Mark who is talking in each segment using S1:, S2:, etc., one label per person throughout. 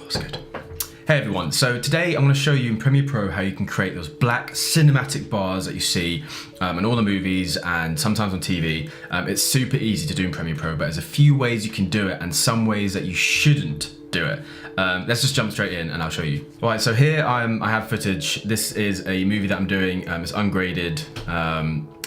S1: That's good. Hey everyone, so today I'm going to show you in Premiere Pro how you can create those black cinematic bars that you see in all the movies and sometimes on TV. It's super easy to do in Premiere Pro, but there's a few ways you can do it and some ways that you shouldn't do it. Let's just jump straight in and I'll show you. All right, so here I have footage. This is a movie that I'm doing. It's ungraded.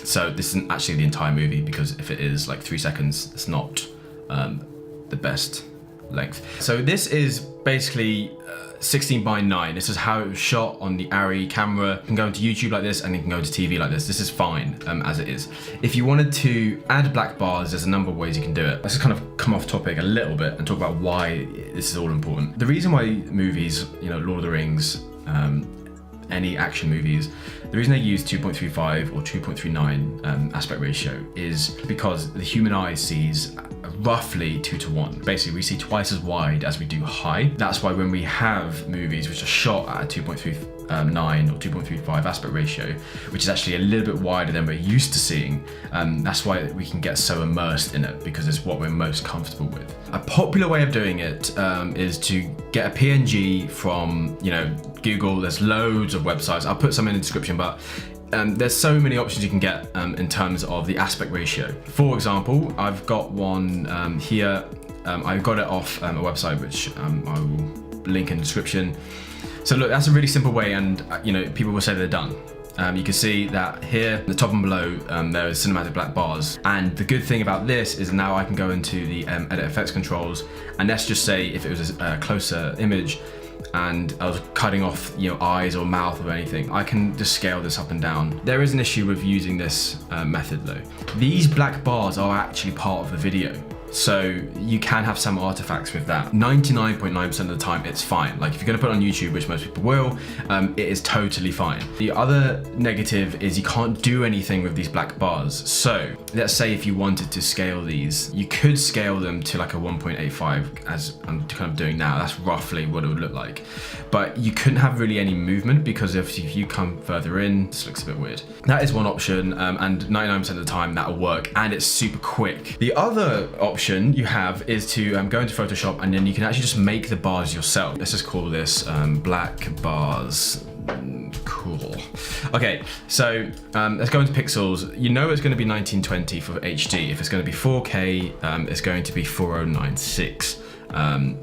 S1: So this isn't actually the entire movie, because if it is like 3 seconds, it's not the best length. So this is basically 16:9. This is how it was shot on the Arri camera. You can go into YouTube like this and you can go to TV like this. This is fine as it is. If you wanted to add black bars, there's a number of ways you can do it. Let's just kind of come off topic a little bit and talk about why this is all important. The reason why movies, Lord of the Rings, any action movies, the reason they use 2.35 or 2.39 aspect ratio is because the human eye sees roughly 2:1. Basically, we see twice as wide as we do high. That's why when we have movies which are shot at a 2.39 or 2.35 aspect ratio, which is actually a little bit wider than we're used to seeing, that's why we can get so immersed in it, because it's what we're most comfortable with. A popular way of doing it is to get a PNG from, Google. There's loads of websites. I'll put some in the description, but there's so many options you can get in terms of the aspect ratio. For example, I've got one here. I got it off a website which I will link in the description. So look, that's a really simple way, and people will say they're done. You can see that here, the top and below, there is cinematic black bars. And the good thing about this is now I can go into the edit effects controls, and let's just say if it was a closer image and I was cutting off eyes or mouth or anything, I can just scale this up and down. There is an issue with using this method though. These black bars are actually part of the video, so you can have some artifacts with that. 99.9% of the time it's fine. Like if you're gonna put it on YouTube, which most people will, it is totally fine. The other negative is you can't do anything with these black bars. So let's say if you wanted to scale these, you could scale them to like a 1.85, as I'm kind of doing now. That's roughly what it would look like. But you couldn't have really any movement, because if you come further in, this looks a bit weird. That is one option, and 99% of the time that'll work, and it's super quick. The other option you have is to go into Photoshop, and then you can actually just make the bars yourself. Let's just call this black bars. Cool. Okay, so let's go into pixels. It's going to be 1920 for HD. If it's going to be 4K, it's going to be 4096.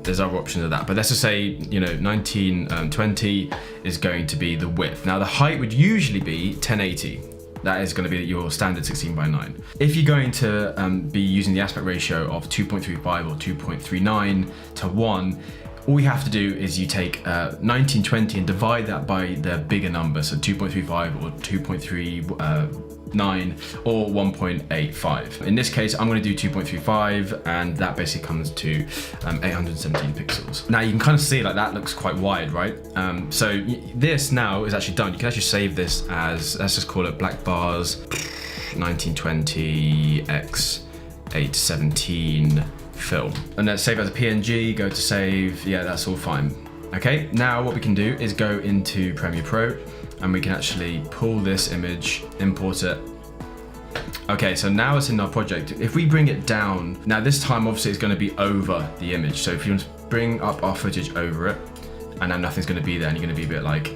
S1: There's other options of that, but let's just say 1920 is going to be the width. Now the height would usually be 1080. That is going to be your standard 16:9. If you're going to be using the aspect ratio of 2.35 or 2.39 to 1, all you have to do is you take 1920 and divide that by the bigger number, so 2.35 or 2.39 or 1.85. In this case, I'm going to do 2.35, and that basically comes to 817 pixels. Now you can kind of see like that looks quite wide, right? So this now is actually done. You can actually save this as, let's just call it black bars 1920 x 817 film, and let's save as a PNG. Go to save. Yeah, that's all fine. Okay, now what we can do is go into Premiere Pro, and we can actually pull this image, import it. Okay, so now it's in our project. If we bring it down, now this time obviously it's going to be over the image. So if you want to bring up our footage over it, and now nothing's going to be there, and you're going to be a bit like,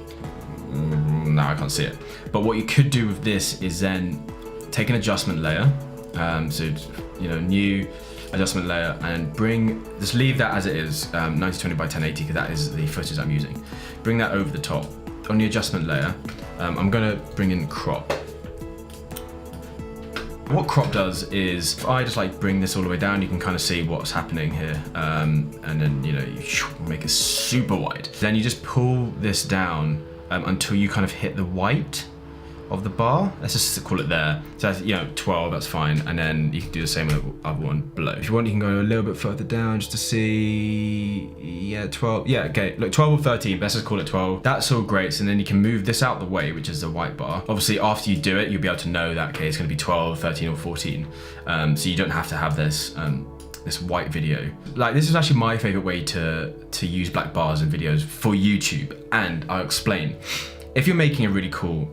S1: no, I can't see it. But what you could do with this is then take an adjustment layer. So new adjustment layer, and just leave that as it is, 1920 by 1080, because that is the footage I'm using. Bring that over the top. On the adjustment layer, I'm gonna bring in crop. What crop does is, if I just bring this all the way down, you can kind of see what's happening here, and then you make it super wide. Then you just pull this down until you kind of hit the white of the bar. Let's just call it there. So that's 12, that's fine. And then you can do the same with the other one below. If you want, you can go a little bit further down just to see. Yeah, 12. Yeah, okay. Look, 12 or 13. Let's just call it 12. That's all great. So then you can move this out the way, which is the white bar. Obviously, after you do it, you'll be able to know that, okay, it's going to be 12, 13, or 14. So you don't have to have this this white video. This is actually my favorite way to use black bars in videos for YouTube, and I'll explain. If you're making a really cool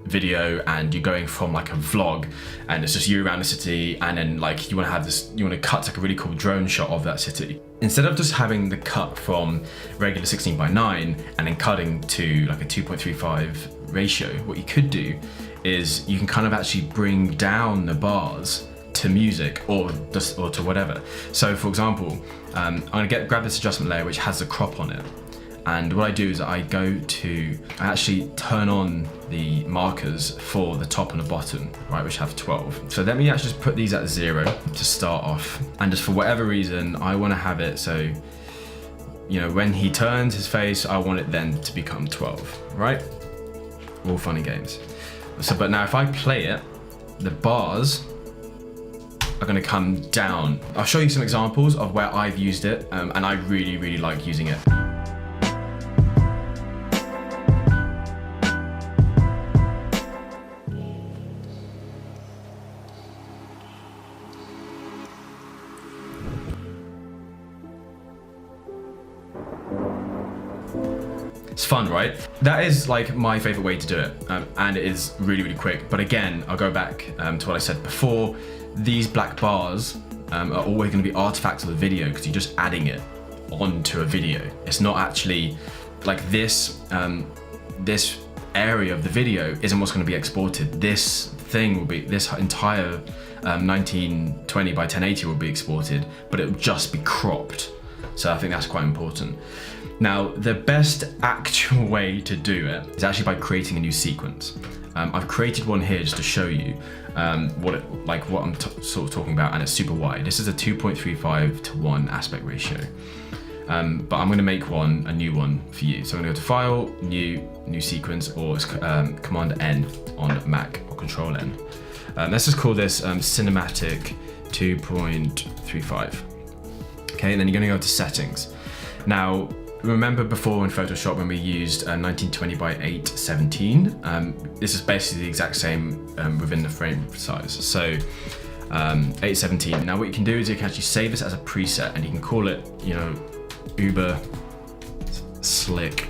S1: video and you're going from like a vlog and it's just you around the city, and then like you want to cut like a really cool drone shot of that city. Instead of just having the cut from regular 16:9 and then cutting to like a 2.35 ratio, what you could do is you can kind of actually bring down the bars to music or to whatever. So for example, I'm gonna grab this adjustment layer which has the crop on it, and what I do is I actually turn on the markers for the top and the bottom, right, which have 12. So let me actually just put these at 0 to start off, and just for whatever reason I want to have it so, you know, when he turns his face, I want it then to become 12, right? All fun and games. So, but now if I play it, the bars are going to come down. I'll show you some examples of where I've used it, and I really like using it. It's fun, right? That is like my favorite way to do it, and it is really quick. But again, I'll go back to what I said before. These black bars are always going to be artifacts of the video because you're just adding it onto a video. It's not actually like this. This area of the video isn't what's going to be exported. This entire 1920 by 1080 will be exported, but it will just be cropped. So I think that's quite important. Now, the best actual way to do it is actually by creating a new sequence. I've created one here just to show you what I'm sort of talking about, and it's super wide. This is a 2.35:1 aspect ratio. But I'm going to make a new one for you. So I'm going to go to File, New Sequence, or it's Command N on Mac or Control N. Let's just call this Cinematic 2.35. Okay, and then you're going to go to Settings. Now, remember before in Photoshop when we used 1920 by 817? This is basically the exact same within the frame size. So 817. Now what you can do is you can actually save this as a preset, and you can call it, you know, Uber Slick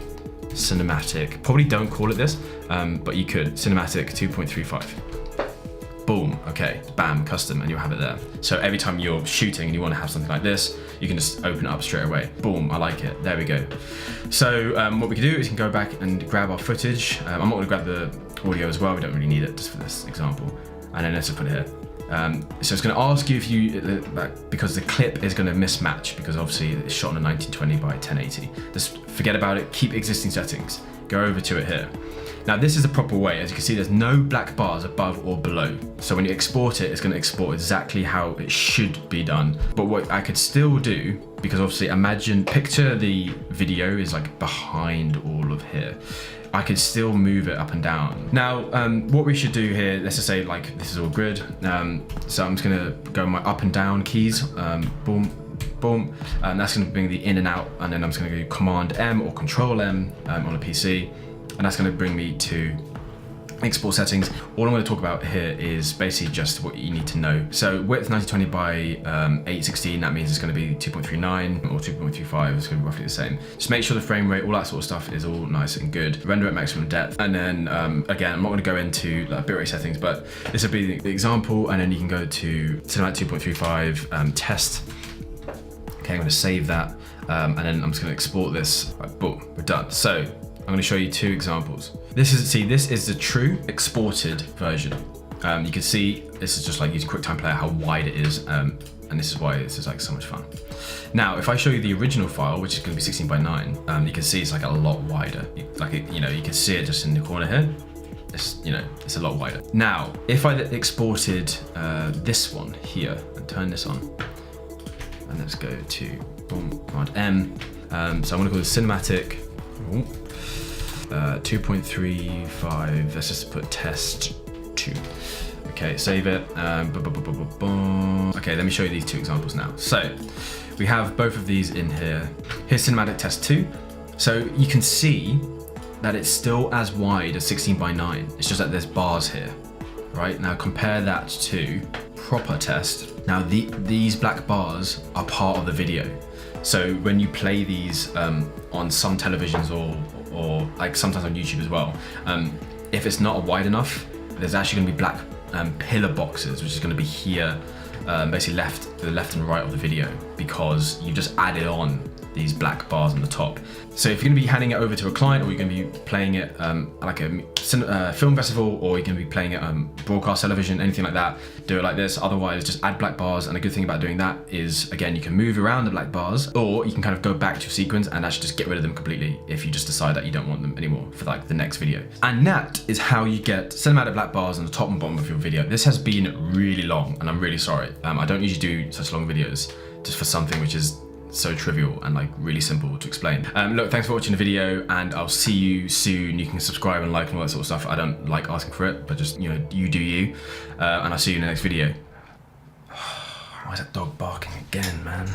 S1: Cinematic. Probably don't call it this, but you could. Cinematic 2.35. Boom, okay, bam, custom, and you'll have it there. So every time you're shooting and you want to have something like this, you can just open it up straight away. Boom, I like it, there we go. So what we can do is we can go back and grab our footage. I'm not gonna grab the audio as well, we don't really need it just for this example. And then let's just put it here. So it's gonna ask you if you, because the clip is gonna mismatch because obviously it's shot on a 1920 by 1080. Just forget about it, keep existing settings, go over to it here. Now this is the proper way. As you can see, there's no black bars above or below. So when you export it, it's going to export exactly how it should be done. But what I could still do, because obviously picture the video is like behind all of here. I could still move it up and down. Now, what we should do here, let's just say like this is all good. So I'm just gonna go my up and down keys, boom, boom. That's gonna bring the in and out, and then I'm just gonna go Command M or Control M on a PC. And that's going to bring me to export settings. All I'm going to talk about here is basically just what you need to know. So width 1920 by 816, that means it's going to be 2.39 or 2.35, it's going to be roughly the same. Just make sure the frame rate, all that sort of stuff is all nice and good. Render at maximum depth. And then again, I'm not going to go into like bitrate settings, but this will be the example. And then you can go to Cinematic 2.35 test. Okay, I'm going to save that. And then I'm just going to export this. Right, boom, we're done. So I'm going to show you two examples. This is the true exported version. You can see this is just like using QuickTime Player how wide it is, and this is why this is like so much fun. Now, if I show you the original file, which is going to be 16 by 9, you can see it's like a lot wider. You can see it just in the corner here. It's a lot wider. Now, if I exported this one here and turn this on, and let's go to Command M. So I'm going to call this Cinematic. 2.35, let's just put test 2. Okay, save it. Okay, let me show you these two examples now. So we have both of these in here. Here's Cinematic Test 2. So you can see that it's still as wide as 16 by 9. It's just that there's bars here, right? Now compare that to proper test. Now these black bars are part of the video. So when you play these on some televisions or like sometimes on YouTube as well, if it's not wide enough, there's actually going to be black pillar boxes, which is going to be here, basically to the left and right of the video, because you just added on these black bars on the top. So if you're going to be handing it over to a client, or you're going to be playing it like a film festival, or you're going to be playing it broadcast television, anything like that, do it like this. Otherwise, just add black bars. And the good thing about doing that is, again, you can move around the black bars, or you can kind of go back to your sequence and actually just get rid of them completely if you just decide that you don't want them anymore for like the next video. And that is how you get cinematic black bars on the top and bottom of your video. This has been really long, and I'm really sorry. I don't usually do such long videos just for something which is so trivial and like really simple to explain. Look, thanks for watching the video, and I'll see you soon. You can subscribe and like and all that sort of stuff. I don't like asking for it, but just, you know, you do you. And I'll see you in the next video. Why is that dog barking again, man?